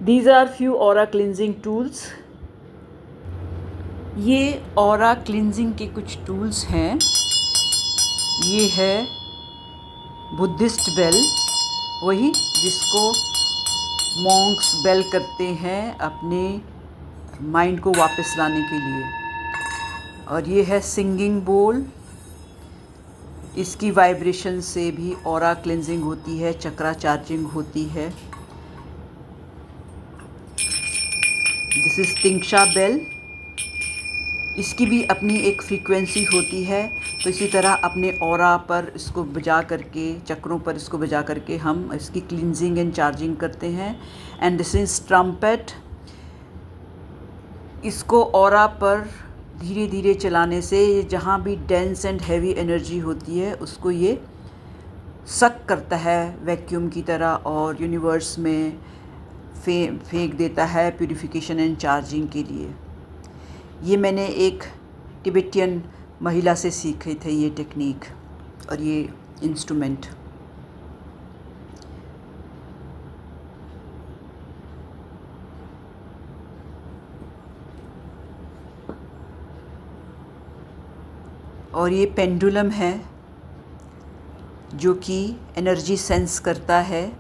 These are few aura cleansing tools. ये aura cleansing के कुछ टूल्स हैं। ये है बुद्धिस्ट बेल, वही जिसको मॉन्क्स बेल करते हैं अपने माइंड को वापस लाने के लिए। और ये है सिंगिंग बोल, इसकी वाइब्रेशन से भी ऑरा क्लिनजिंग होती है, चक्रा चार्जिंग होती है। दिस इज़ तिंगशा बेल, इसकी भी अपनी एक फ्रीक्वेंसी होती है। तो इसी तरह अपने ऑरा पर इसको बजा करके, चक्रों पर इसको बजा करके हम इसकी क्लींजिंग एंड चार्जिंग करते हैं। एंड दिस इज़ ट्रम्पेट, इसको ऑरा पर धीरे धीरे चलाने से जहाँ भी डेंस एंड हैवी एनर्जी होती है उसको ये सक करता है वैक्यूम की तरह, और यूनिवर्स में फेंक देता है प्यूरिफिकेशन एंड चार्जिंग के लिए। ये मैंने एक तिब्बतियन महिला से सीखे थे ये टेक्निक और ये इंस्ट्रूमेंट। और ये पेंडुलम है जो कि एनर्जी सेंस करता है,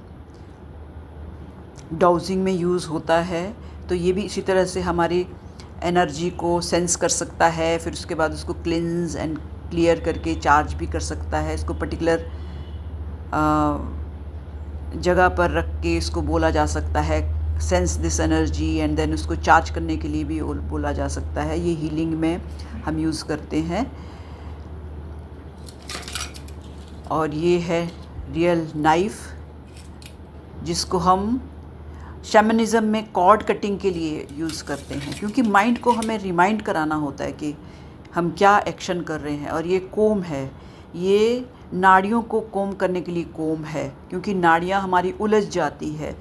डाउजिंग में यूज़ होता है। तो ये भी इसी तरह से हमारी एनर्जी को सेंस कर सकता है, फिर उसके बाद उसको क्लिंज एंड क्लियर करके चार्ज भी कर सकता है। इसको पर्टिकुलर जगह पर रख के इसको बोला जा सकता है sense this energy, and then उसको चार्ज करने के लिए भी बोला जा सकता है। ये हीलिंग में हम यूज़ करते हैं। और ये है रियल नाइफ, जिसको हम शैमनिज़्म में कॉर्ड कटिंग के लिए यूज़ करते हैं, क्योंकि माइंड को हमें रिमाइंड कराना होता है कि हम क्या एक्शन कर रहे हैं। और ये कोम है, ये नाड़ियों को कोम करने के लिए कोम है, क्योंकि नाड़ियाँ हमारी उलझ जाती है,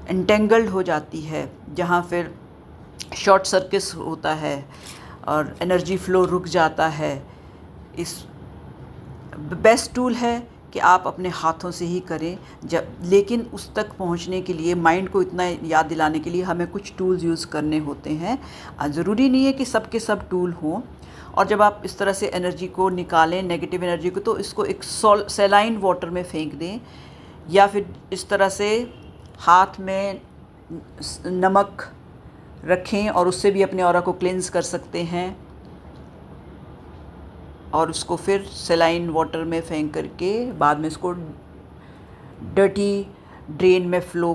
एंटेंगल्ड हो जाती है, जहाँ फिर शॉर्ट सर्किट होता है और एनर्जी फ्लो रुक जाता है। इस बेस्ट टूल है कि आप अपने हाथों से ही करें, लेकिन उस तक पहुंचने के लिए, माइंड को इतना याद दिलाने के लिए हमें कुछ टूल्स यूज़ करने होते हैं। ज़रूरी नहीं है कि सब के सब टूल हों। और जब आप इस तरह से एनर्जी को निकालें, नेगेटिव एनर्जी को, तो इसको एक सैलाइन वाटर में फेंक दें, या फिर इस तरह से हाथ में नमक रखें और उससे भी अपने ऑरा को क्लेंस कर सकते हैं। और उसको फिर सलाइन वाटर में फेंक करके बाद में इसको डर्टी ड्रेन में फ्लो